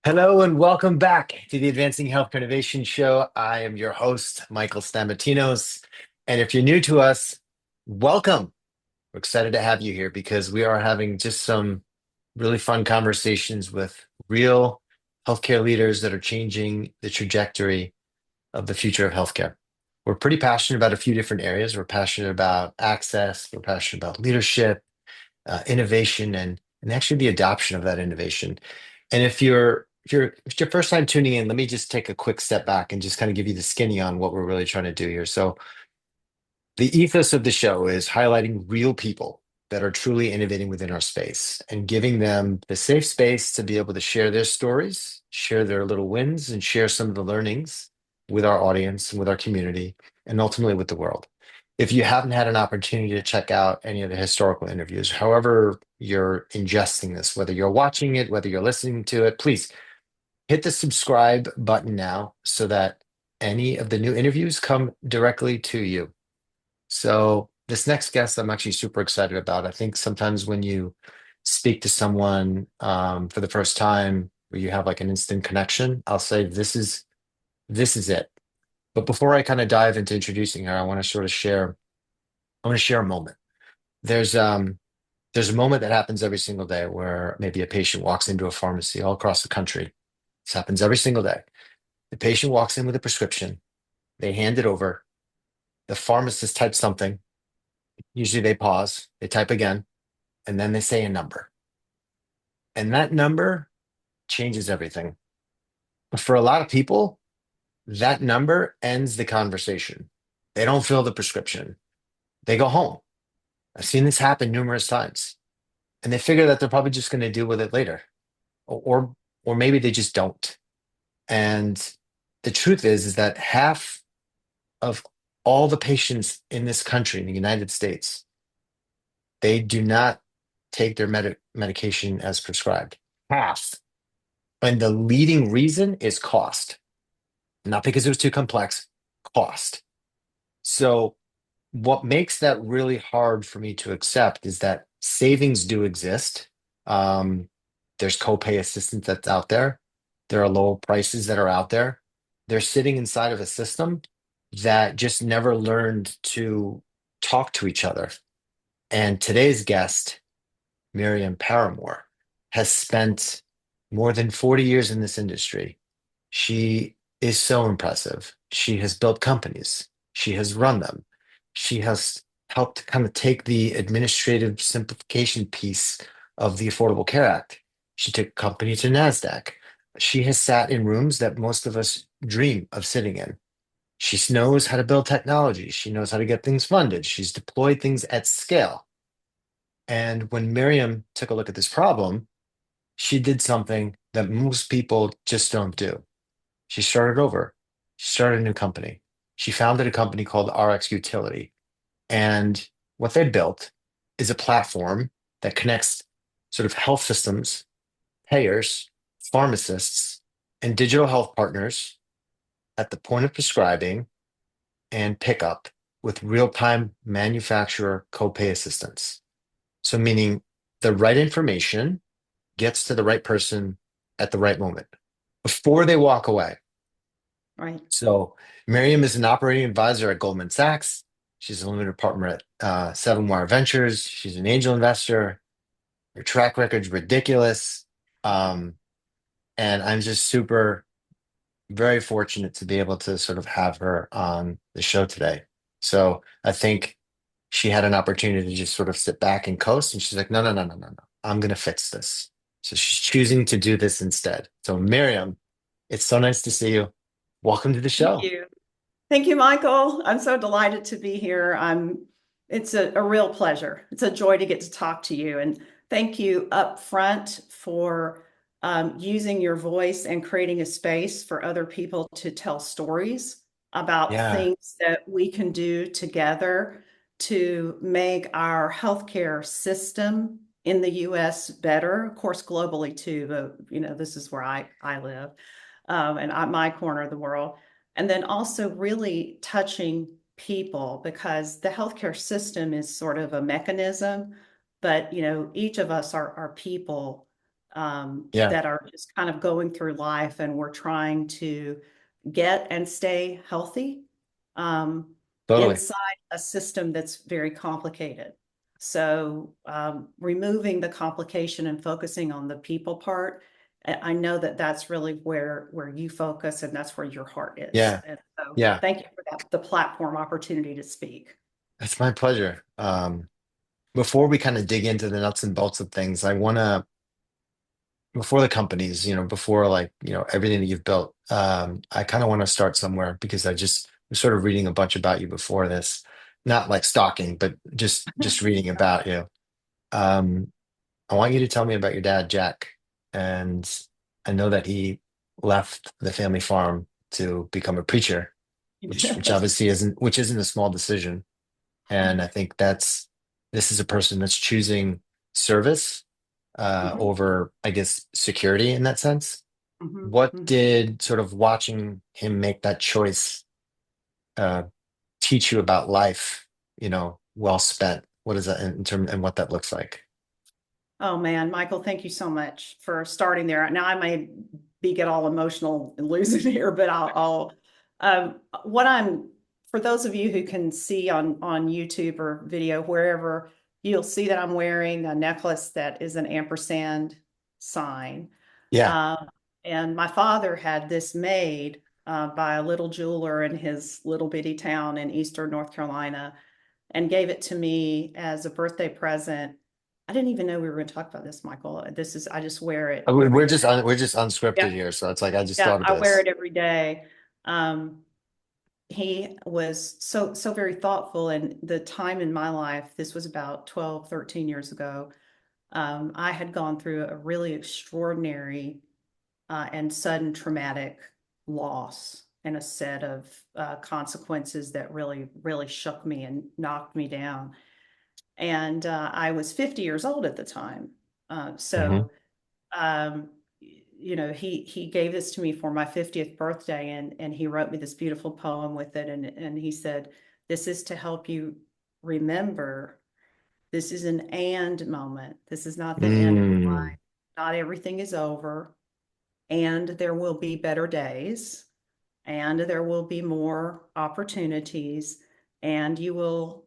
Hello and welcome back to the Advancing Healthcare Innovation Show. I am your host, Michael Stamatinos. And if you're new to us, welcome. We're excited to have you here because we are having just some really fun conversations with real healthcare leaders that are changing the trajectory of the future of healthcare. We're pretty passionate about a few different areas. We're passionate about access, we're passionate about leadership, innovation, and actually the adoption of that innovation. And if it's your first time tuning in, let me just take a quick step back and just kind of give you the skinny on what we're really trying to do here. So the ethos of the show is highlighting real people that are truly innovating within our space and giving them the safe space to be able to share their stories, share their little wins, and share some of the learnings with our audience and with our community, and ultimately with the world. If you haven't had an opportunity to check out any of the historical interviews, however you're ingesting this, whether you're watching it, whether you're listening to it, please hit the subscribe button now so that any of the new interviews come directly to you. So this next guest, I'm actually super excited about. I think sometimes when you speak to someone for the first time, where you have like an instant connection, I'll say this is it. But before I kind of dive into introducing her, I want to sort of share. I want to share a moment. There's um there's a moment that happens every single day where maybe a patient walks into a pharmacy all across the country. This happens every single day. The patient walks in with a prescription. They hand it over. The pharmacist types something. Usually they pause, they type again, and then they say a number. And that number changes everything. But for a lot of people, that number ends the conversation. They don't fill the prescription. They go home. I've seen this happen numerous times. And they figure that they're probably just going to deal with it later. Or maybe they just don't. And the truth is that half of all the patients in this country, in the United States, they do not take their medication as prescribed. Half. And the leading reason is cost, not because it was too complex, cost. So, what makes that really hard for me to accept is that savings do exist. Um, there's copay assistance that's out there. There are low prices that are out there. They're sitting inside of a system that just never learned to talk to each other. And today's guest, Miriam Paramore, has spent more than 40 years in this industry. She is so impressive. She has built companies, she has run them, she has helped kind of take the administrative simplification piece of the Affordable Care Act. She took a company to NASDAQ. She has sat in rooms that most of us dream of sitting in. She knows how to build technology. She knows how to get things funded. She's deployed things at scale. And when Miriam took a look at this problem, she did something that most people just don't do. She started over. She started a new company. She founded a company called RxUtility. And what they built is a platform that connects sort of health systems, payers, pharmacists, and digital health partners at the point of prescribing and pickup with real-time manufacturer copay assistance. So meaning the right information gets to the right person at the right moment before they walk away. Right. So Miriam is an operating advisor at Goldman Sachs. She's a limited partner at Seven Wire Ventures. She's an angel investor. Her track record's ridiculous. Um, and I'm just very fortunate to be able to sort of have her on the show today. So I think she had an opportunity to just sort of sit back and coast. And she's like, no, no, no, no, no, no. I'm going to fix this. So she's choosing to do this instead. So Miriam, it's so nice to see you. Welcome to the Thank show. you. Thank you, Michael. I'm so delighted to be here. It's a real pleasure. It's a joy to get to talk to you. And thank you up front for using your voice and creating a space for other people to tell stories about Yeah. things that we can do together to make our healthcare system in the US better, of course, globally too, but this is where I live, and my corner of the world. And then also really touching people, because the healthcare system is sort of a mechanism, but each of us are people Yeah, that are just kind of going through life, and we're trying to get and stay healthy um, totally. inside a system that's very complicated. So removing the complication and focusing on the people part, I know that that's really where you focus, and that's where your heart is. Yeah, And so yeah. thank you for that, the platform opportunity to speak. It's my pleasure. Before we kind of dig into the nuts and bolts of things, I want to, before the companies, before like, everything that you've built, I kind of want to start somewhere because I just was sort of reading a bunch about you before this, not like stalking, but just reading about you. Um, I want you to tell me about your dad, Jack. And I know that he left the family farm to become a preacher, which obviously isn't a small decision. And I think this is a person that's choosing service Mhm, over, I guess, security in that sense. mhm, What mhm. did sort of watching him make that choice uh, teach you about life, well spent? What is that in term and what that looks like? Oh man, Michael, thank you so much for starting there. Now I may be get all emotional and lose it here, but what I'm for those of you who can see on YouTube or video wherever, you'll see that I'm wearing a necklace that is an ampersand sign. Yeah. Uh, and my father had this made by a little jeweler in his little bitty town in Eastern North Carolina, and gave it to me as a birthday present. I didn't even know we were going to talk about this, Michael. I just wear it every day. We're just unscripted Yeah. here, so it's like I just Yeah. thought of I wear this. it every day. Um, he was so very thoughtful. And the time in my life, this was about 12, 13 years ago. I had gone through a really extraordinary and sudden traumatic loss and a set of consequences that really shook me and knocked me down. And I was 50 years old at the time. Hmm. So he gave this to me for my 50th birthday, and he wrote me this beautiful poem with it, and he said, "This is to help you remember. This is an and moment. This is not the end of your Mm, life. Not everything is over, and there will be better days, and there will be more opportunities, and you will,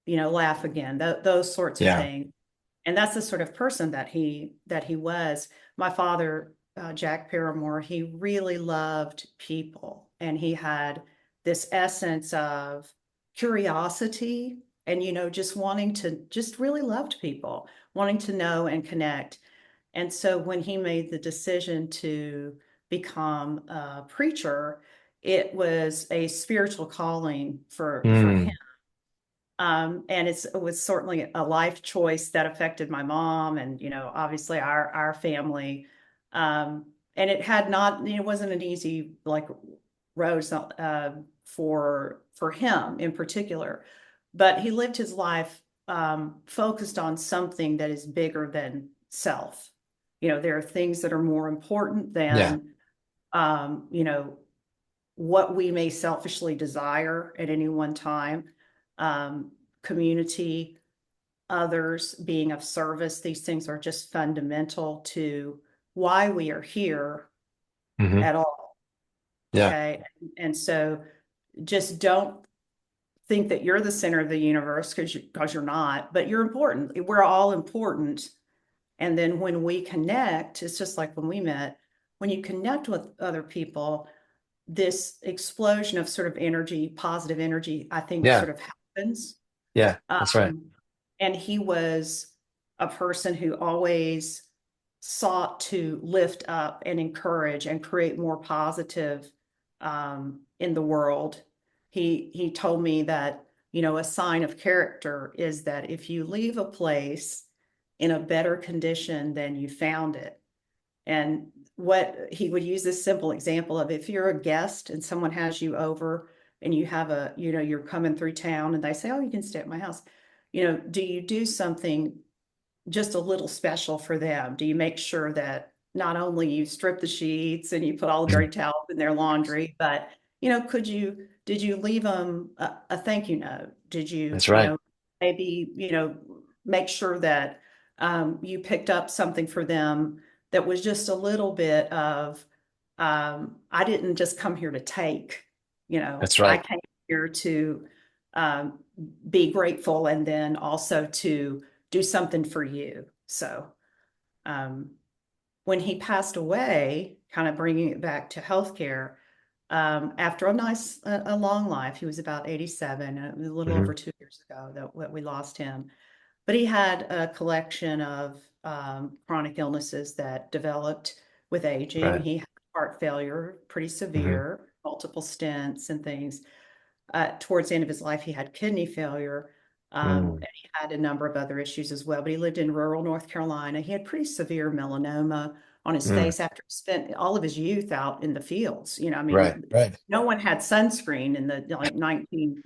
laugh again. Those sorts of yeah. things." And that's the sort of person that he was. My father, Jack Paramore, he really loved people, and he had this essence of curiosity, and just wanting to just really loved people, wanting to know and connect. And so when he made the decision to become a preacher, it was a spiritual calling for him. Mm, And it was certainly a life choice that affected my mom and, obviously our family. And it wasn't an easy like road for him in particular, but he lived his life focused on something that is bigger than self. There are things that are more important yeah. than, you know, what we may selfishly desire at any one time. Um, Community, others, being of service, these things are just fundamental to why we are here Hmm. at all. Yeah. Okay. And so just don't think that you're the center of the universe because you're not, but you're important. We're all important. And then when we connect, it's just like when we met, when you connect with other people, this explosion of sort of energy, positive energy, I think Yeah. sort of happens. Yeah. That's right. Um, and he was a person who always sought to lift up and encourage and create more positive in the world. He told me that, a sign of character is that if you leave a place in a better condition than you found it. And what he would use this simple example of, if you're a guest and someone has you over and you have you're coming through town and they say, "Oh, you can stay at my house." Do you do something just a little special for them? Do you make sure that not only you strip the sheets and you put all the dirty towels in their laundry, but, did you leave them a thank you note? Did you, That's right. maybe, make sure that you picked up something for them that was just a little bit of, I didn't just come here to take, That's I right. came here to um, be grateful and then also to do something for you. So um, when he passed away, kind of bringing it back to healthcare, after a long life, he was about 87, and it was a little over Hmm. 2 years ago that we lost him. But he had a collection of chronic illnesses that developed with aging. Right. He had heart failure, pretty Hmm. severe, multiple stents and things. Towards the end of his life, he had kidney failure. Mm. And he had a number of other issues as well, but he lived in rural North Carolina. He had pretty severe melanoma on his Mm. face after he spent all of his youth out in the fields. I Right. mean, Right. no one had sunscreen in the like 19,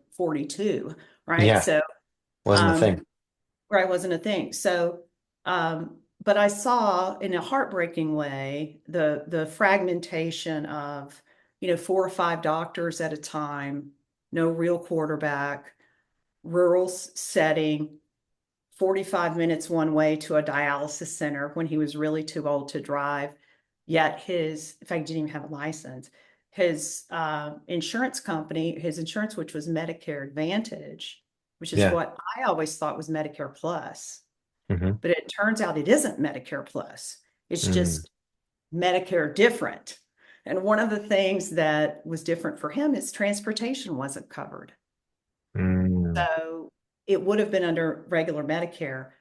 42, right? Yeah. So, Wasn't a um, thing. right, wasn't a thing. So, but I saw in a heartbreaking way the fragmentation of, 4 or 5 doctors at a time, no real quarterback, rural setting, 45 minutes one way to a dialysis center when he was really too old to drive. Yet in fact, didn't even have a license. His insurance company, his insurance, which was Medicare Advantage, which is Yeah. what I always thought was Medicare Plus, Hmm. but it turns out it isn't Medicare Plus. It's Mm. just Medicare different. And one of the things that was different for him is transportation wasn't covered. Mm. So it would have been under regular Medicare.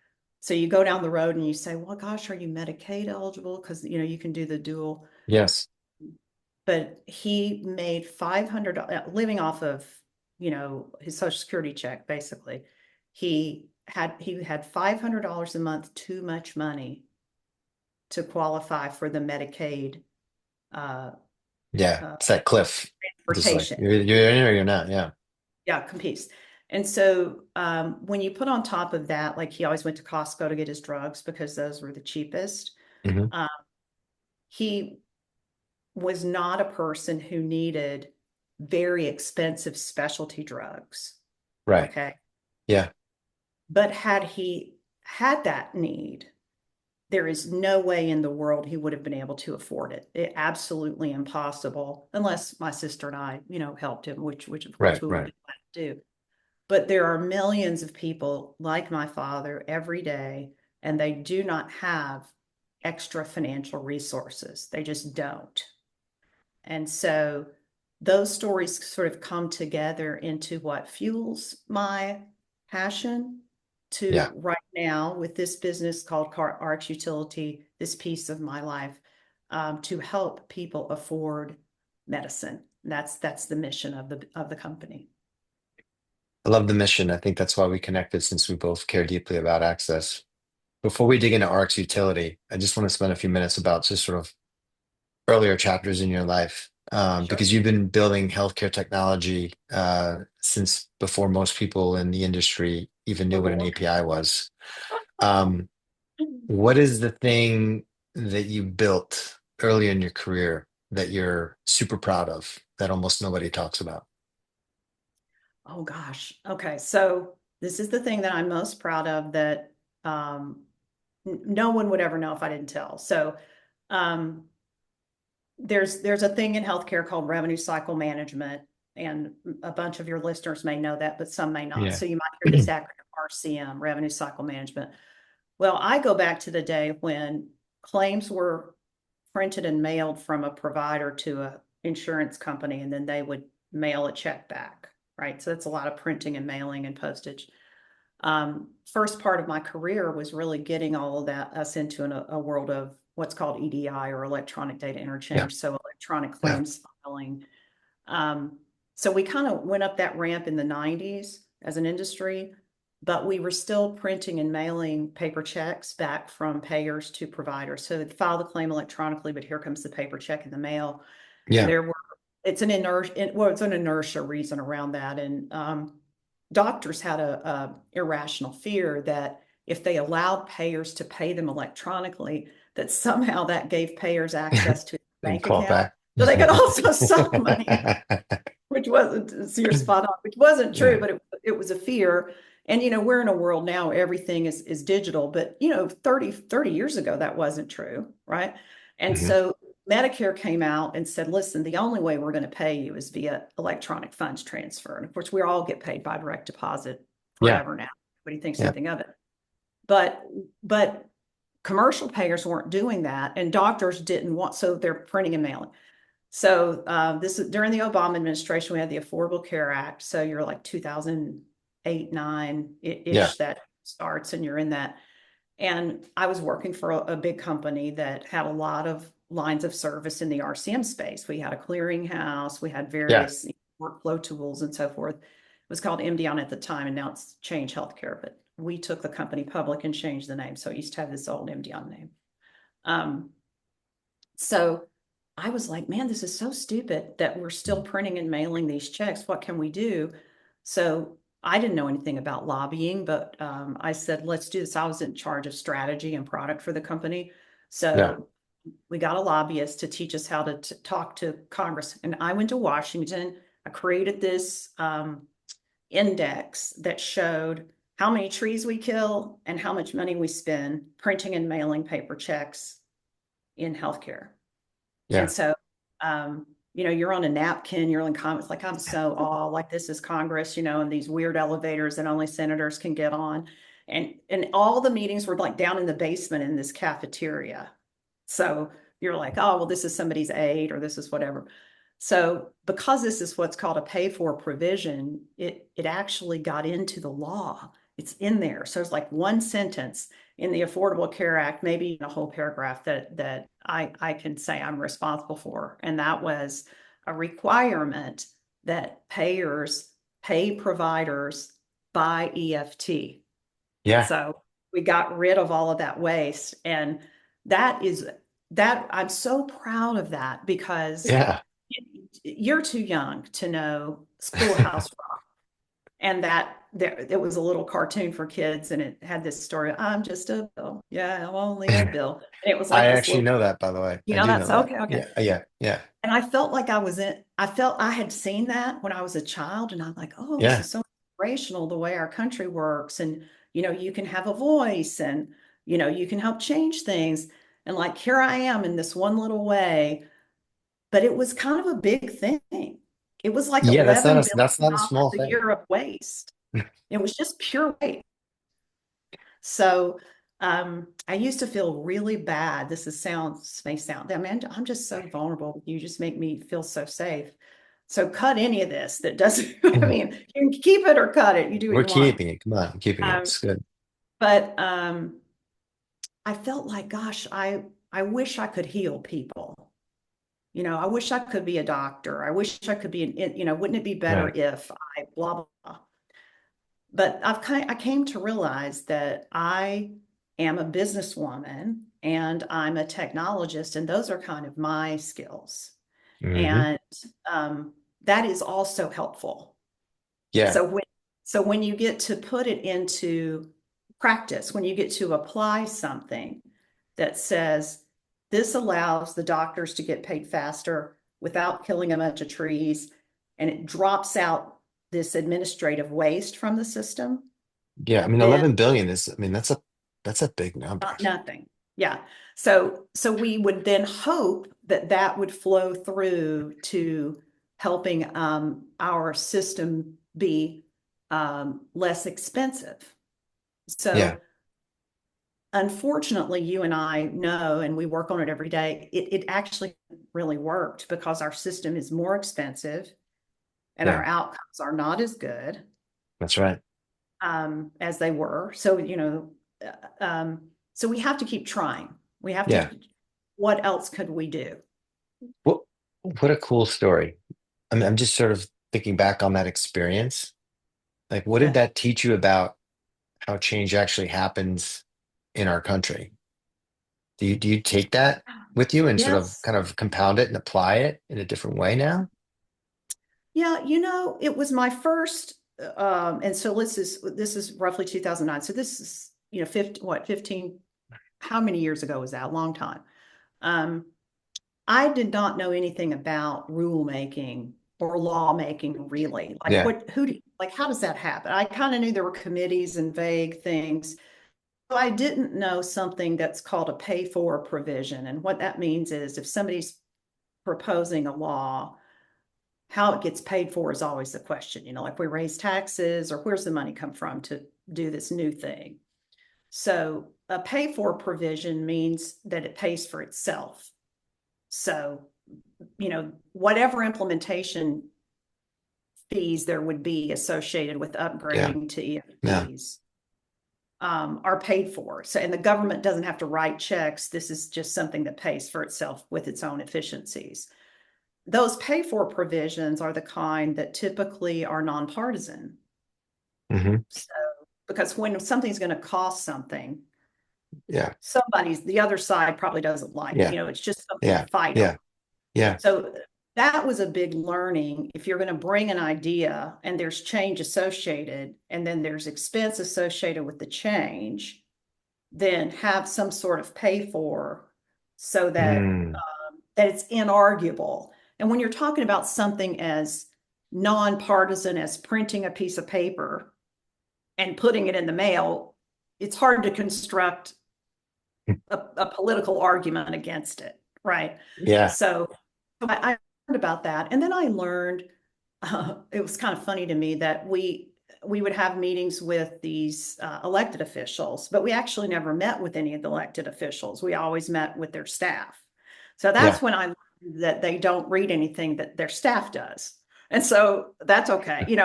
So you go down the road and you say, well, gosh, are you Medicaid eligible? Because, you can do the dual. Yes. But he made 500, living off of, his Social Security check, basically. He had $500 a month, too much money to qualify for the Medicaid uh, Yeah. uh, It's that cliff. Just like transportation. you're in or you're not. Yeah. Yeah, competes. And so when you put on top of that, like he always went to Costco to get his drugs because those were the cheapest. Hmm. Um, he was not a person who needed very expensive specialty drugs. Right. Okay. Yeah. But had he had that need, there is no way in the world he would have been able to afford it. Absolutely impossible, unless my sister and I, helped him, which of course Right. we would Right. be glad to do. But there are millions of people like my father every day, and they do not have extra financial resources. They just don't. And so those stories sort of come together into what fuels my passion Yeah. to right now with this business called RxUtility, this piece of my life, to help people afford medicine. That's the mission of the company. I love the mission. I think that's why we connected since we both care deeply about access. Before we dig into Arc's utility, I just want to spend a few minutes about just sort of earlier chapters in your life, Sure. because you've been building healthcare technology since before most people in the industry even knew Oh what an boy. API was. Um, what is the thing that you built early in your career that you're super proud of that almost nobody talks about? Oh gosh. Okay. So this is the thing that I'm most proud of that um, no one would ever know if I didn't tell. So um, there's a thing in healthcare called revenue cycle management, and a bunch of your listeners may know that, but some may not. Yeah. So you might hear this acronym RCM, revenue cycle management. Well, I go back to the day when claims were printed and mailed from a provider to a insurance company, and then they would mail a check back, right? So that's a lot of printing and mailing and postage. First part of my career was really getting all of that us into a world of what's called EDI, or electronic data Yeah. interchange, so electronic Yeah. claims filing. So we kind of went up that ramp in the 90s as an industry, but we were still printing and mailing paper checks back from payers to providers. So they'd file the claim electronically, but here comes the paper check in the mail. And Yeah. it's an inertia reason around that. And doctors had a irrational fear that if they allowed payers to pay them electronically, that somehow that gave payers access to a And bank call it account back. so they could also suck money, which wasn't, so you're spot on, which wasn't true, Yeah. but it was a fear. And, we're in a world now, everything is digital, but, 30 years ago, that wasn't true, right? And Hmm. so Medicare came out and said, listen, the only way we're going to pay you is via electronic funds transfer. And of course, we all get paid by direct deposit Yeah. forever now. Nobody thinks Yeah. anything of it. But commercial payers weren't doing that, and doctors didn't want, so they're printing and mailing. So this is during the Obama administration, we had the Affordable Care Act. So you're like 2008, 9 Yeah. ish that starts, and you're in that. And I was working for a big company that had a lot of lines of service in the RCM space. We had a clearinghouse, we had Yeah. various workflow tools and so forth. It was called Emdeon at the time, and now it's Change Healthcare. But we took the company public and changed the name. So it used to have this old Emdeon name. Um, so I was like, man, this is so stupid that we're still printing and mailing these checks. What can we do? So I didn't know anything about lobbying, but I said, let's do this. I was in charge of strategy and product for the company. Yeah. So we got a lobbyist to teach us how to talk to Congress. And I went to Washington. I created this index that showed how many trees we kill and how much money we spend printing and mailing paper checks in healthcare. And Yeah. so, you're on a napkin, you're in comments like, I'm so all like this is Congress, and these weird elevators that only senators can get on. And all the meetings were like down in the basement in this cafeteria. So you're like, oh, well, this is somebody's aid or this is whatever. So because this is what's called a pay for provision, it actually got into the law. It's in there. So it's like one sentence in the Affordable Care Act, maybe in a whole paragraph that I can say I'm responsible for. And that was a requirement that payers pay providers by EFT. Yeah. So we got rid of all of that waste. And that is that I'm so proud of that because Yeah. you're too young to know Schoolhouse Rock. And that there it was a little cartoon for kids, and it had this story, I'm just a bill. Yeah, I'm only a bill. And it was I like this actually little, know that, by the way. I do that's know that. okay, okay. Yeah. Yeah. Yeah. And I felt like I felt I had seen that when I was a child, and I'm like, oh, this Yeah. is so inspirational the way our country works. And, you can have a voice and, you can help change things. And like, here I am in this one little way, but it was kind of a big thing. It was like Yeah. $11 That's not billion a small a thing. year of waste. It was just pure waste. So I used to feel really bad. May sound, I mean, I'm just so vulnerable. You just make me feel so safe. So cut any of this that doesn't, I mean, you can keep it or cut it. You do what We're you want. keeping it. Come on, I'm keeping it. Um, It's good. but I felt like, gosh, I wish I could heal people. I wish I could be a doctor. I wish I could be wouldn't it be better Right. if I blah blah blah. But I came to realize that I am a businesswoman and I'm a technologist, and those are kind of my skills. Hmm. And that is also helpful. Yeah. So when you get to put it into practice, when you get to apply something that says this allows the doctors to get paid faster without killing a bunch of trees, and it drops out this administrative waste from the system, Yeah. I mean, then 11 billion is, I mean, that's a big number. not nothing. Yeah. So we would then hope that that would flow through to helping our system be less expensive. Yeah. So unfortunately, you and I know, and we work on it every day, it actually really worked because our system is more expensive and our Yeah. outcomes are not as good That's right. as they were. So, so we have to keep trying. We have to, Yeah. what else could we do? What, what a cool story. I'm just sort of thinking back on that experience. Like, what did Yeah. that teach you about how change actually happens in our country? Do you take that with you and sort of Yes. kind of compound it and apply it in a different way now? Yeah, it was my first, and so this is roughly 2009. So this is, 15, how many years ago was that? Long time. Um, I did not know anything about rulemaking or lawmaking really? Like Yeah. what, who do, like, how does that happen? I kind of knew there were committees and vague things. I didn't know something that's called a pay for provision. And what that means is if somebody's proposing a law, how it gets paid for is always the question. Like we raise taxes or where's the money come from to do this new thing? So a pay for provision means that it pays for itself. So, whatever implementation fees there would be associated with Yeah. upgrading to Yeah. EFPs are paid for. So, and the government doesn't have to write checks. This is just something that pays for itself with its own efficiencies. Those pay for provisions are the kind that typically are nonpartisan. Hmm. So, because when something's going to cost something, Yeah. the other side probably doesn't like, Yeah. it's just something to Yeah. fight over. Yeah. Yeah. So that was a big learning. If you're going to bring an idea and there's change associated, and then there's expense associated with the change, then have some sort of pay for so that Mm. that it's inarguable. And when you're talking about something as nonpartisan as printing a piece of paper and putting it in the mail, it's hard to construct a political argument against it, right? Yeah. So I learned about that, and then I learned it was kind of funny to me that we would have meetings with these elected officials, but we actually never met with any of the elected officials. We always met with their staff. So Yeah. that's when I learned that they don't read anything that their staff does. And so that's okay. You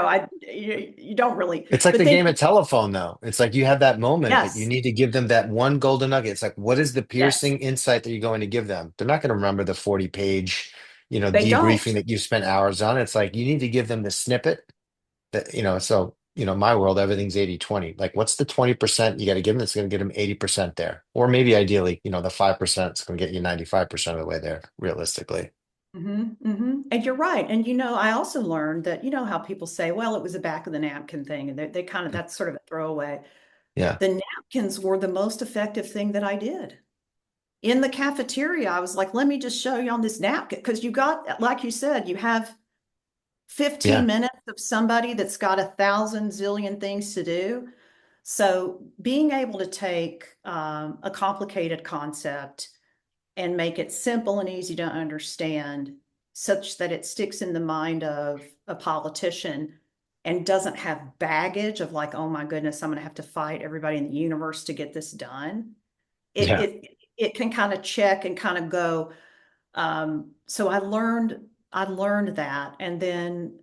don't really, It's like but the then game of telephone, though. It's like you have that moment, but you yes, need to give them that one golden nugget. It's like, what is the yes, piercing insight that you're going to give them? They're not going to remember the 40-page, they debriefing don't. that you spent hours on. It's like you need to give them the snippet that, so, my world, everything's 80-20. Like, what's the 20% you got to give them that's going to get them 80% there? Or maybe ideally, the 5% is going to get you 95% of the way there, realistically. And you're right. And I also learned that how people say, well, it was a back of the napkin thing, and they kind of that's sort of a throwaway. Yeah. The napkins were the most effective thing that I did. In the cafeteria, I was like, let me just show you on this napkin. Because you got, like you said, you have 15 Yeah. minutes of somebody that's got 1,000 zillion things to do. So being able to take a complicated concept and make it simple and easy to understand such that it sticks in the mind of a politician and doesn't have baggage of like, oh my goodness, I'm going to have to fight everybody in the universe to get this done. It Yeah. it it can kind of check and kind of go. So I learned that, and then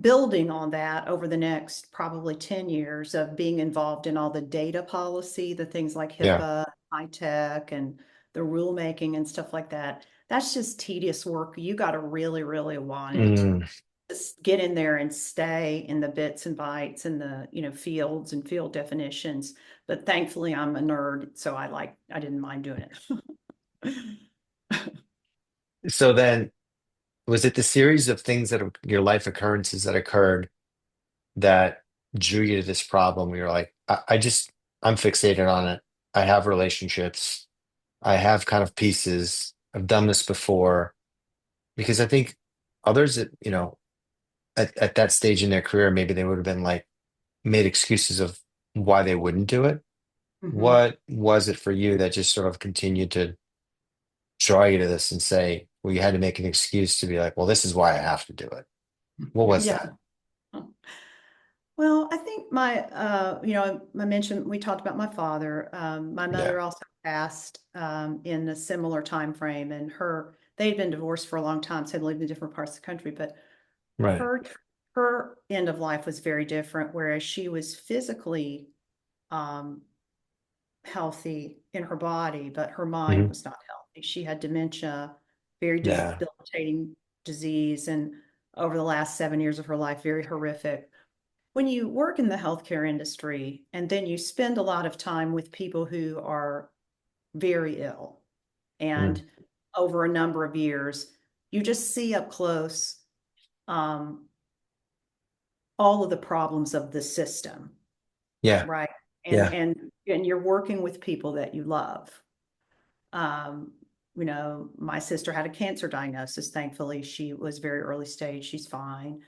building on that over the next probably 10 years of being involved in all the data policy, the things like Yeah. HIPAA, high tech, and the rulemaking and stuff like that. That's just tedious work. You got to really, really want it. Mm. Just get in there and stay in the bits and bytes and the, fields and field definitions. But thankfully I'm a nerd, so I didn't mind doing it. So then, was it the series of things your life occurrences that occurred that drew you to this problem where you're like, I'm fixated on it. I have relationships. I have kind of pieces. I've done this before. Because I think others that, at that stage in their career, maybe they would have been like made excuses of why they wouldn't do it. Mhm. What was it for you that just sort of continued to draw you to this and say, well, you had to make an excuse to be like, well, this is why I have to do it. What was Yeah. that? Well, I think I mentioned we talked about my father. My Yeah. mother also passed in a similar time frame, and they had been divorced for a long time, so they lived in different parts of the country. But Right. her her end of life was very different, whereas she was physically um, healthy in her body, but her mind Hmm. was not healthy. She had dementia, very Yeah. debilitating disease, and over the last 7 years of her life, very horrific. When you work in the healthcare industry and then you spend a lot of time with people who are very ill, Mm. and over a number of years, you just see up close um, all of the problems of the system, Yeah. right? And Yeah. and and you're working with people that you love. Um, my sister had a cancer diagnosis. Thankfully, she was very early stage. She's fine.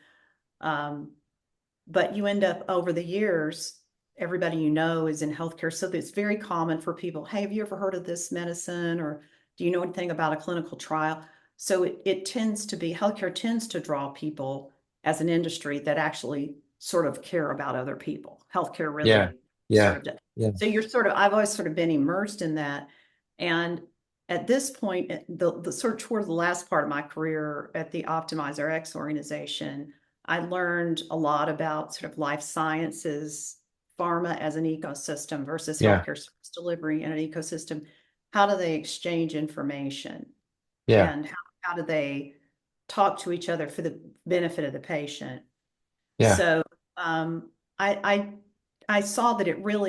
But you end up over the years, everybody is in healthcare. So it's very common for people, hey, have you ever heard of this medicine? Or do you know anything about a clinical trial? So it tends to be, healthcare tends to draw people as an industry that actually sort of care about other people. Healthcare Yeah. really sort Yeah. of does. Yeah. So I've always sort of been immersed in that. And at this point, the sort of toward the last part of my career at the OptimizeRx organization, I learned a lot about sort of life sciences, pharma as an ecosystem versus Yeah. healthcare service delivery in an ecosystem. How do they exchange information? Yeah. And how do they talk to each other for the benefit of the patient? Yeah. So I I saw that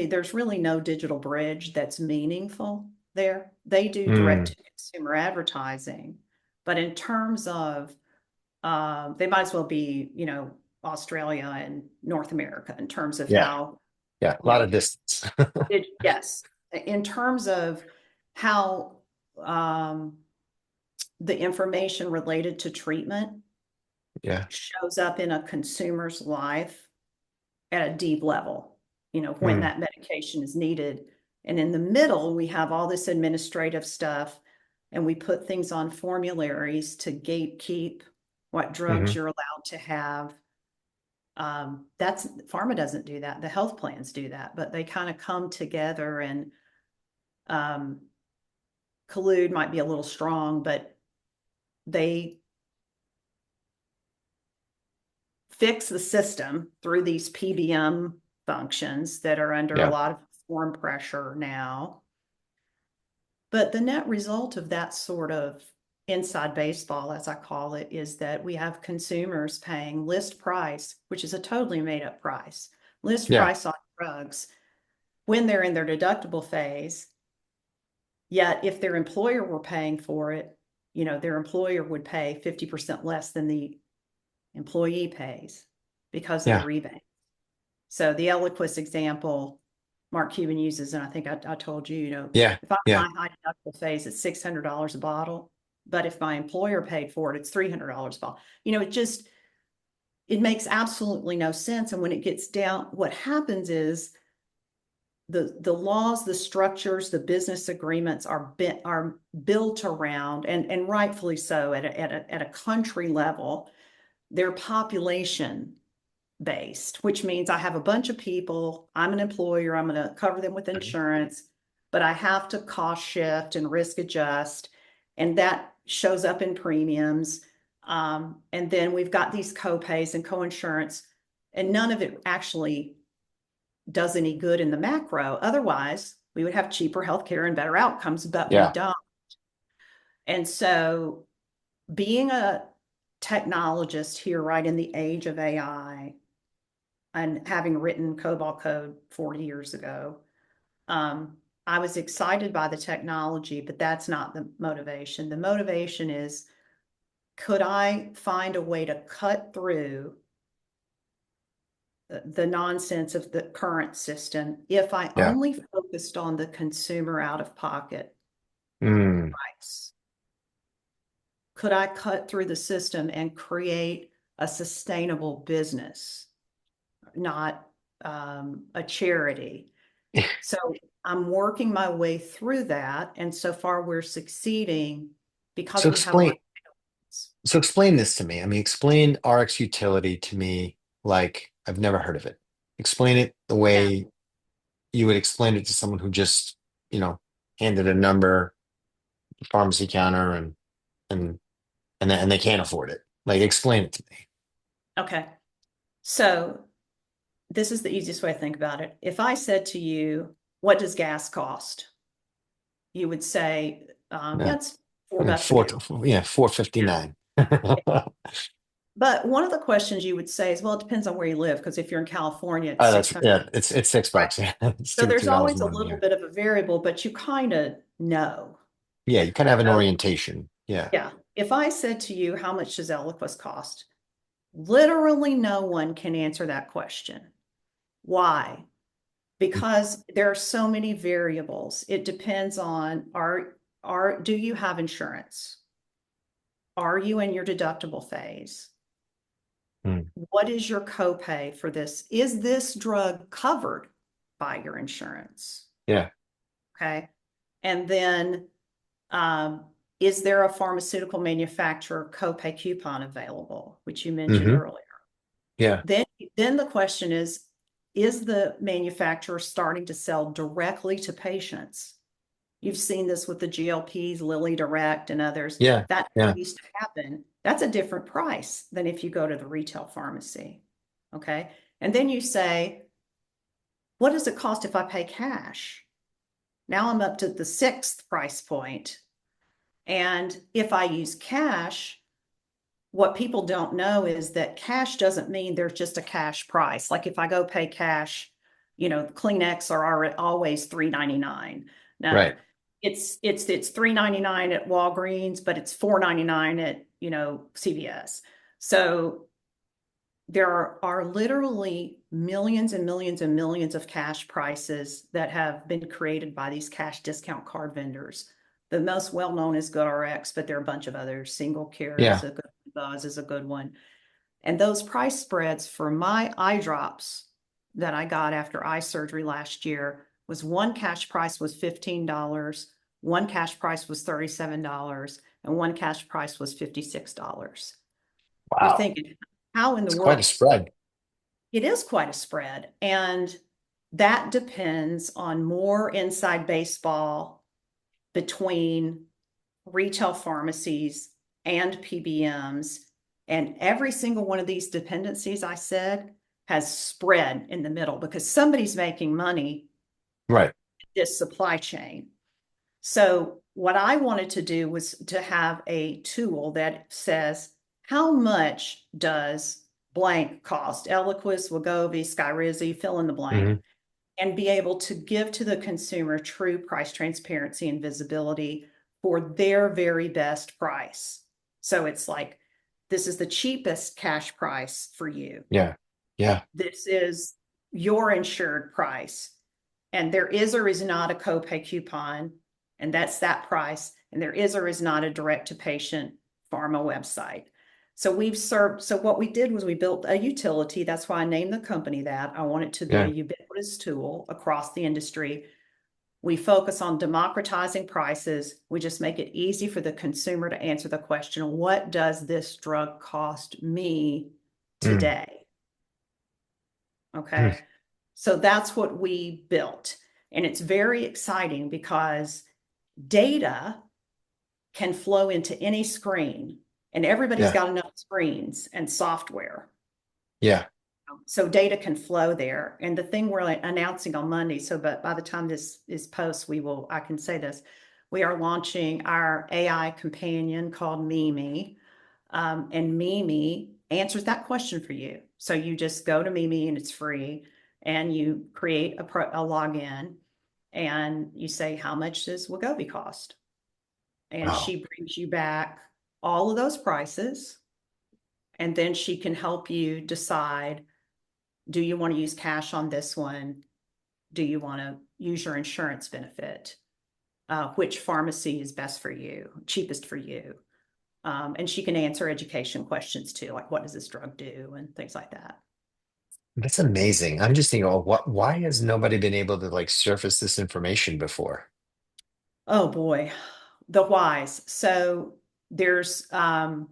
there's really no digital bridge that's meaningful there. They do direct Mm. to consumer advertising, but in terms of they might as well be, Australia and North America in terms of Yeah. how, Yeah. A you lot know, of distance. yes, in terms of how the information related to treatment Yeah. shows up in a consumer's life at a deep level, when Mm. that medication is needed. And in the middle, we have all this administrative stuff, and we put things on formularies to gatekeep what drugs Hmm. you're allowed to have. That's pharma doesn't do that. The health plans do that, but they kind of come together and um, collude might be a little strong, but they fix the system through these PBM functions that are under a Yeah. lot of form pressure now. But the net result of that sort of inside baseball, as I call it, is that we have consumers paying list price, which is a totally made up price, list Yeah. price on drugs when they're in their deductible phase. Yet if their employer were paying for it, their employer would pay 50% less than the employee pays because of the Yeah. rebate. So the Eliquis example Mark Cuban uses, and I think I told you, Yeah. if I'm in Yeah. my high deductible phase, it's $600 a bottle. But if my employer paid for it, it's $300 a bottle. It makes absolutely no sense. And when it gets down, what happens is the laws, the structures, the business agreements are built around, and rightfully so at a country level, they're population based, which means I have a bunch of people, I'm an employer, I'm going to cover them with insurance, but I have to cost shift and risk adjust, and that shows up in premiums. And then we've got these co-pays and co-insurance, and none of it actually does any good in the macro. Otherwise, we would have cheaper healthcare and better outcomes, but we Yeah. don't. And so being a technologist here, right in the age of AI, and having written COBOL code 40 years ago, I was excited by the technology, but that's not the motivation. The motivation is, could I find a way to cut through the nonsense of the current system if I Yeah. only focused on the consumer out of pocket Mm. price? Could I cut through the system and create a sustainable business, not a charity? So I'm working my way through that. And so far we're succeeding because So we have a lot explain. of evidence. So explain this to me. I mean, explain RX utility to me like I've never heard of it. Explain it the Yeah. way you would explain it to someone who just, you know, handed a number, pharmacy counter, and and they can't afford it. Like, explain it to me. Okay. So this is the easiest way to think about it. If I said to you, what does gas cost? You would say, yeah, Yeah, it's four yeah, bucks a four, gallon. yeah, 459. But one of the questions you would say is, well, it depends on where you live, because if you're in California, it's Oh, that's 600. yeah. It's Right. $6. Yeah, it's So two there's two dollars always a more than little here. bit of a variable, but you kind of know. Yeah, you kind of have an So orientation. Yeah. yeah, if I said to you, how much does Eliquis cost? Literally no one can answer that question. Why? Because there are so many variables. It depends on, do you have insurance? Are you in your deductible phase? Mm. What is your copay for this? Is this drug covered by your insurance? Yeah. Okay. And then, um, is there a pharmaceutical manufacturer copay coupon available, which you mentioned Hmm. earlier? Yeah. Then the question is the manufacturer starting to sell directly to patients? You've seen this with the GLPs, Lilly Direct and others. Yeah. That Yeah. used to happen. That's a different price than if you go to the retail pharmacy. Okay. And then you say, what does it cost if I pay cash? Now I'm up to the sixth price point. And if I use cash, what people don't know is that cash doesn't mean there's just a cash price. Like if I go pay cash, Kleenex are always $3.99. No, Right. it's $3.99 at Walgreens, but it's $4.99 at CVS. So there are literally millions and millions and millions of cash prices that have been created by these cash discount card vendors. The most well-known is GoodRx, but there are a bunch of others. Single Care is Yeah. a good Buzz is a good one. And those price spreads for my eye drops that I got after eye surgery last year was one cash price was $15, one cash price was $37, and one cash price was $56. You're Wow. thinking, how in the It's quite a world? spread. It is quite a spread. And that depends on more inside baseball between retail pharmacies and PBMs. And every single one of these dependencies I said has spread in the middle because somebody's making money Right. in this supply chain. So what I wanted to do was to have a tool that says, how much does blank cost? Eliquis, Wegovy, Skyrizi, fill in the blank, Hmm. and be able to give to the consumer true price transparency and visibility for their very best price. So it's like, this is the cheapest cash price for you. Yeah. Yeah. This is your insured price. And there is or is not a copay coupon, and that's that price. And there is or is not a direct to patient pharma website. So what we did was we built a utility. That's why I named the company that. I want it to be a Yeah. ubiquitous tool across the industry. We focus on democratizing prices. We just make it easy for the consumer to answer the question, what does this drug cost me Mm. today? Mm. Okay. So that's what we built. And it's very exciting because data can flow into any screen, and everybody's Yeah. got enough screens and software. Yeah. So data can flow there. And the thing we're announcing on Monday, but by the time this is post, I can say this, we are launching our AI companion called Mimi. And Mimi answers that question for you. So you just go to Mimi and it's free, and you create a login, and you say, how much does Wegovy cost? And Wow. she brings you back all of those prices. And then she can help you decide, do you want to use cash on this one? Do you want to use your insurance benefit? Which pharmacy is best for you, cheapest for you? And she can answer education questions too, like what does this drug do and things like that. That's amazing. I'm just thinking, oh, why has nobody been able to like surface this information before? Oh boy, the whys. So there's um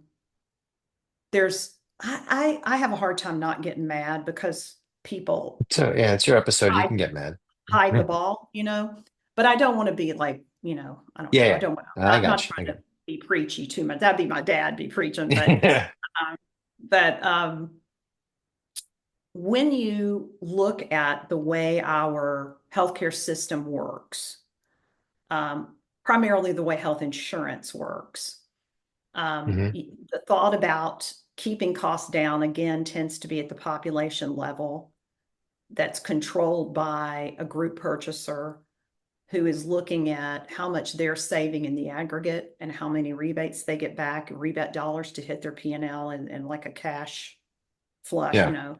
there's I have a hard time not getting mad because people So yeah, it's your episode. You can get mad. hide the ball, but I don't want to be like, I don't know. I Yeah, don't want, yeah. I I'm not got you. trying I to be preachy too much. That'd be my dad be preaching, but, got um, but, um, when you look at the way our healthcare system works, primarily the way health insurance works, you. the thought about keeping costs down again tends to be at the population level that's controlled by a group purchaser who is looking at how much they're saving in the aggregate and how many rebates they get back, rebate dollars to hit their P&L and like a cash flush, Yeah.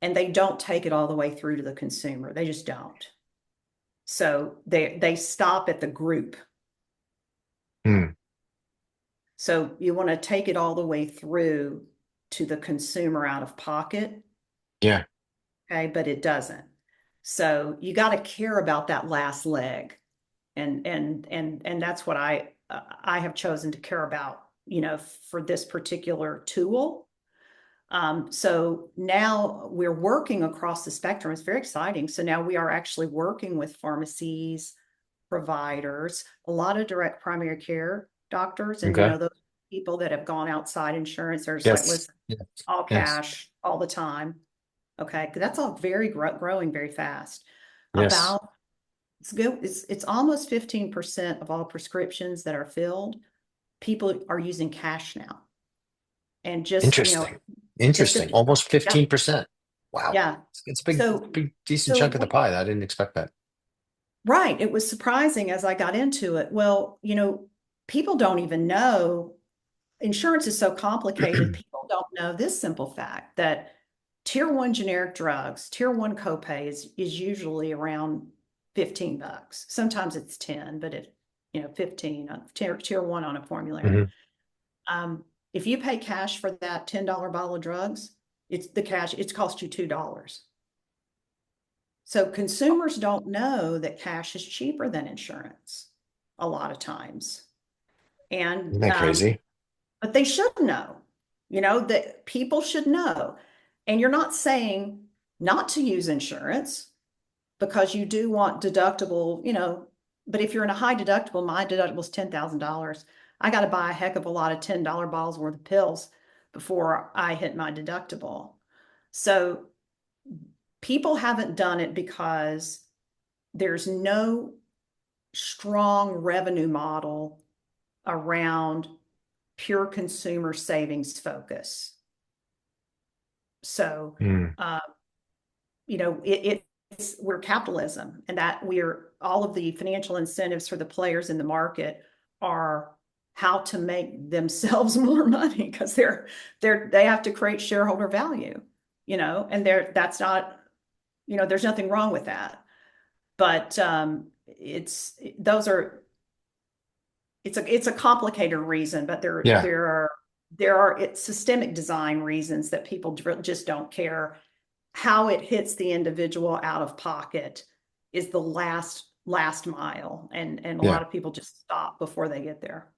and they don't take it all the way through to the consumer. They just don't. So they stop at the group. Mm. So you want to take it all the way through to the consumer out of pocket. Yeah. Okay, but it doesn't. So you got to care about that last leg. And that's what I have chosen to care about, for this particular tool. So now we're working across the spectrum. It's very exciting. So now we are actually working with pharmacies, providers, a lot of direct primary care doctors, and Okay. those people that have gone outside insurance are just like, Yes. listen, Yes. all Yes. cash all the time. Okay, 'cause that's all very growing very fast. Yes. About it's almost 15% of all prescriptions that are filled. People are using cash now, and Interesting. just a Interesting. Almost yeah, 15%. Wow. yeah. It's a So big, decent so chunk of the pie. I didn't expect that. right, it was surprising as I got into it. Well, people don't even know insurance is so complicated. People don't know this simple fact that tier one generic drugs, tier one copay is usually around $15. Sometimes it's 10, but 15 on tier one on a formulary. Hmm. If you pay cash for that $10 bottle of drugs, it's cost you $2. So consumers don't know that cash is cheaper than insurance a lot of times. Isn't And that crazy? but they should know, that people should know. And you're not saying not to use insurance because you do want deductible, but if you're in a high deductible, my deductible is $10,000. I got to buy a heck of a lot of $10 bottles worth of pills before I hit my deductible. So people haven't done it because there's no strong revenue model around pure consumer savings focus. So, Mm. uh, we're capitalism, and that we're all of the financial incentives for the players in the market are how to make themselves more money because they have to create shareholder value, and that's not, there's nothing wrong with that. But it's those are it's a complicated reason, but Yeah. there are it's systemic design reasons that people just don't care how it hits the individual out of pocket is the last mile, and a Yeah. lot of people just stop before they get there.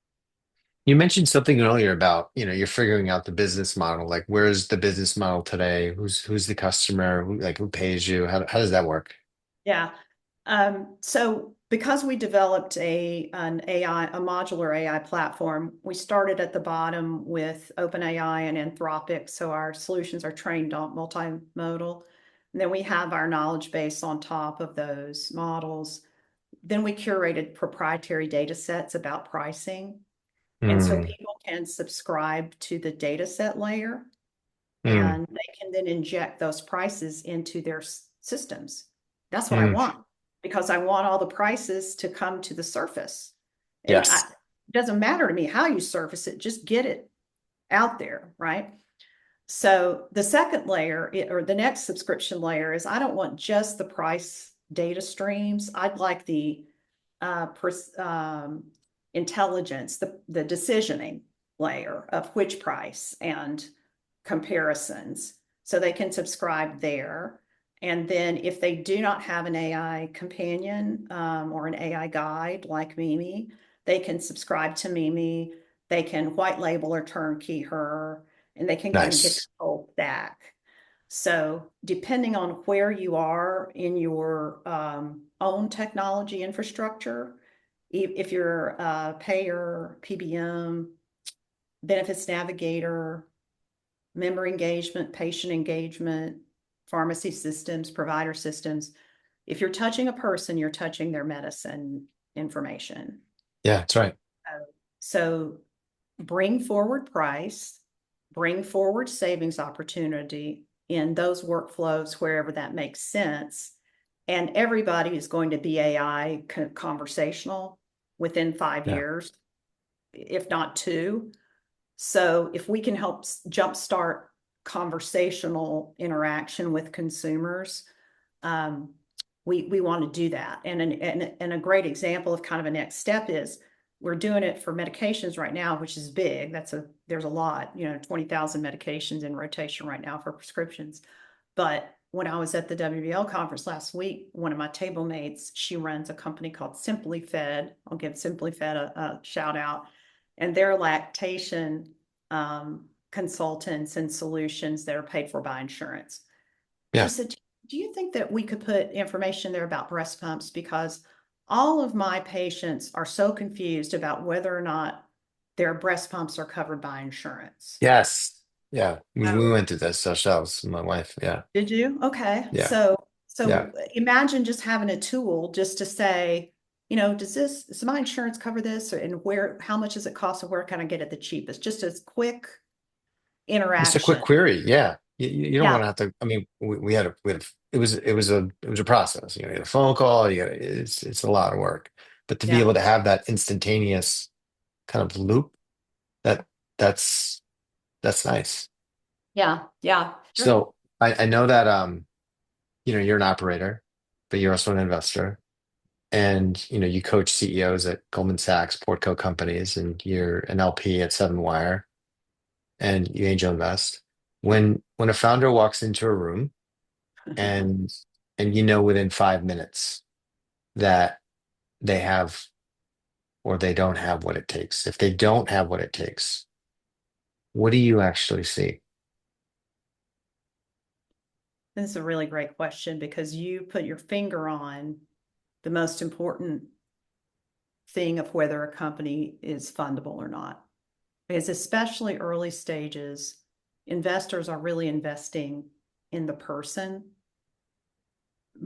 You mentioned something earlier about, you're figuring out the business model. Like, where's the business model today? Who's the customer? Who pays you? How does that work? Yeah. So because we developed a modular AI platform, we started at the bottom with OpenAI and Anthropic. So our solutions are trained on multimodal. And then we have our knowledge base on top of those models. Then we curated proprietary data sets about pricing. And so Mm. people can subscribe to the data set layer, Mm. and they can then inject those prices into their systems. That's what I Mm. want, because I want all the prices to come to the surface. And Yes. it doesn't matter to me how you surface it, just get it out there, right? So the second layer, or the next subscription layer, is I don't want just the price data streams. I'd like the uh, intelligence, the decisioning layer of which price and comparisons. So they can subscribe there. And then if they do not have an AI companion or an AI guide like Mimi, they can subscribe to Mimi. They can white label or turnkey her, and they can kind of get the Nice. whole stack. So depending on where you are in your own technology infrastructure, if you're a payer, PBM, benefits navigator, member engagement, patient engagement, pharmacy systems, provider systems, if you're touching a person, you're touching their medicine information. Yeah, that's right. So bring forward price, bring forward savings opportunity in those workflows wherever that makes sense. And everybody is going to be AI conversational within five Yeah. years, if not two. So if we can help jumpstart conversational interaction with consumers, we want to do that. And a great example of kind of a next step is we're doing it for medications right now, which is big. There's a lot, 20,000 medications in rotation right now for prescriptions. But when I was at the WBL conference last week, one of my table mates, she runs a company called Simply Fed. I'll give Simply Fed a shout out. And their lactation consultants and solutions that are paid for by insurance. She Yeah. said, do you think that we could put information there about breast pumps? Because all of my patients are so confused about whether or not their breast pumps are covered by insurance. Yes. Yeah. We Oh, went through this ourselves, my wife. Yeah. did you? Okay. Yeah. So, Yeah. so imagine just having a tool just to say, does my insurance cover this? And how much does it cost? And where can I get it the cheapest? Just a quick Just a quick interaction. query. Yeah. You don't want Yeah. to have to, I mean, it was a process. You get a phone call, it's a lot of work. But to be Yeah. able to have that instantaneous kind of loop, that that's that's nice. Yeah. Yeah. Sure. So I know that you're an operator, but you're also an investor. And you coach CEOs at Goldman Sachs, Portco companies, and you're an LP at Seven Wire, and you angel invest. When a founder walks into a room and within 5 minutes that they have or they don't have what it takes. If they don't have what it takes, what do you actually see? This is a really great question because you put your finger on the most important thing of whether a company is fundable or not. Because especially early stages, investors are really investing in the person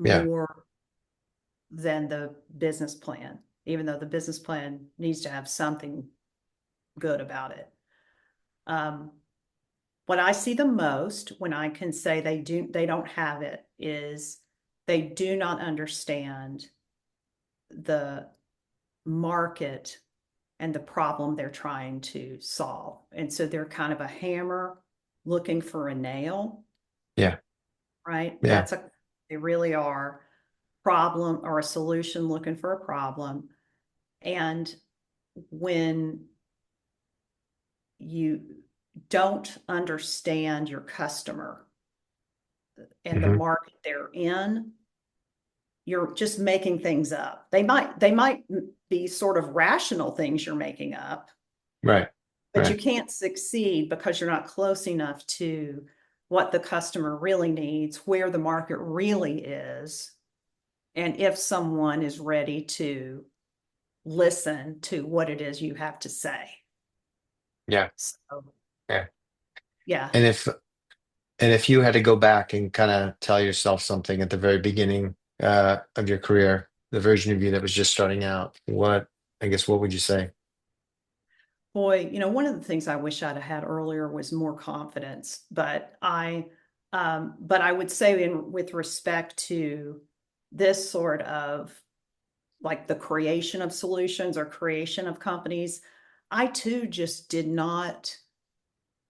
Yeah, more than the business plan, even though the business plan needs to have something good about it. Um, what I see the most when I can say they don't have it is they do not understand the market and the problem they're trying to solve. And so they're kind of a hammer looking for a nail, yeah, right? yeah, They really are problem or a solution looking for a problem. And when you don't understand your customer and the hmm, market they're in, you're just making things up. They might be sort of rational things you're making up, right, but you right, can't succeed because you're not close enough to what the customer really needs, where the market really is, and if someone is ready to listen to what it is you have to say. yeah, So, yeah. yeah. And if you had to go back and kind of tell yourself something at the very beginning of your career, the version of you that was just starting out, what would you say? Boy, one of the things I wish I'd have had earlier was more confidence, but I would say with respect to this sort of like the creation of solutions or creation of companies, I too just did not.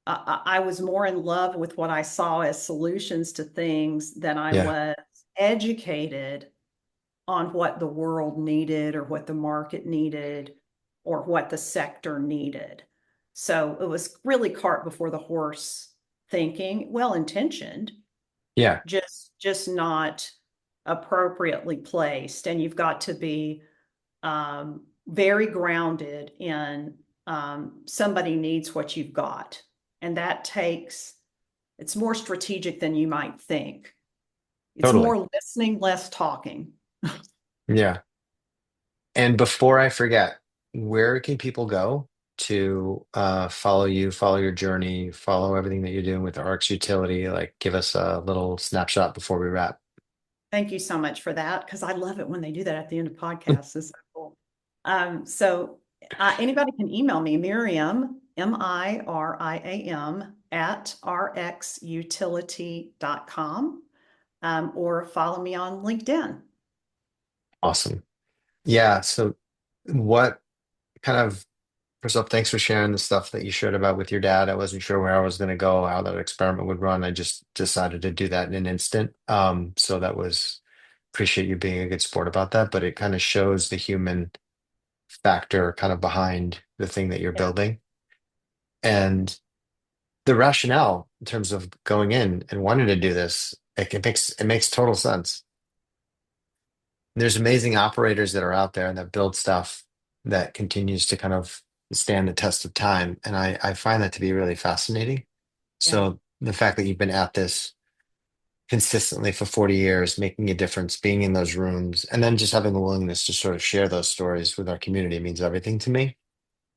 I was more in love with what I saw as solutions to things than I Yeah, was educated on what the world needed or what the market needed or what the sector needed. So it was really cart before the horse thinking, well intentioned, yeah, just not appropriately placed. And you've got to be very grounded in somebody needs what you've got. And it's more strategic than you might think. It's totally. more listening, less talking. Yeah. And before I forget, where can people go to follow you, follow your journey, follow everything that you're doing with RxUtility? Like, give us a little snapshot before we wrap. Thank you so much for that because I love it when they do that at the end of podcasts. It's so cool. So anybody can email me, Miriam, Miriam at rxutility.com, or follow me on LinkedIn. Awesome. Yeah. So, what kind of, first off, thanks for sharing the stuff that you shared about with your dad. I wasn't sure where I was going to go, how that experiment would run. I just decided to do that in an instant. Appreciate you being a good sport about that, but it kind of shows the human factor kind of behind the thing that you're Yeah. building. And the rationale in terms of going in and wanting to do this, it makes total sense. There's amazing operators that are out there that build stuff that continues to kind of stand the test of time. And I find that to be really fascinating. Yeah. So the fact that you've been at this consistently for 40 years, making a difference, being in those rooms, and then just having the willingness to sort of share those stories with our community means everything to me.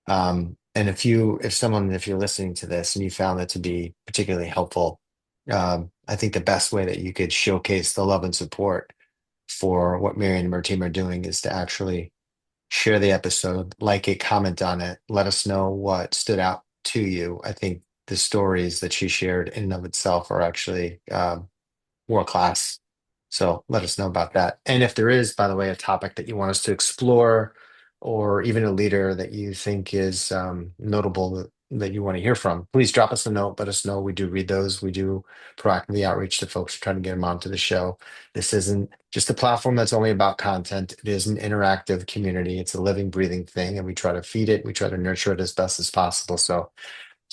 And if you're listening to this and you found that to be particularly helpful, I think the best way that you could showcase the love and support for what Miriam and her team are doing is to actually share the episode, like it, comment on it, let us know what stood out to you. I think the stories that she shared in and of itself are actually world class. So let us know about that. And if there is, by the way, a topic that you want us to explore, or even a leader that you think is notable that you want to hear from, please drop us a note. Let us know. We do read those. We do proactively outreach to folks, trying to get them onto the show. This isn't just a platform that's only about content. It is an interactive community. It's a living, breathing thing, and we try to feed it. We try to nurture it as best as possible. So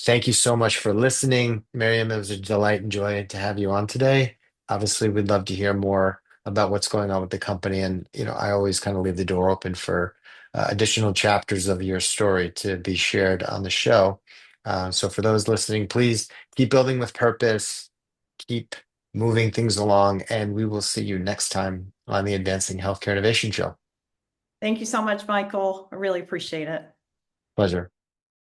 thank you so much for listening. Miriam, it was a delight and joy to have you on today. Obviously, we'd love to hear more about what's going on with the company. And, I always kind of leave the door open for additional chapters of your story to be shared on the show. So for those listening, please keep building with purpose, keep moving things along, and we will see you next time on the Advancing Healthcare Innovation Show. Thank you so much, Michael. I really appreciate it. Pleasure.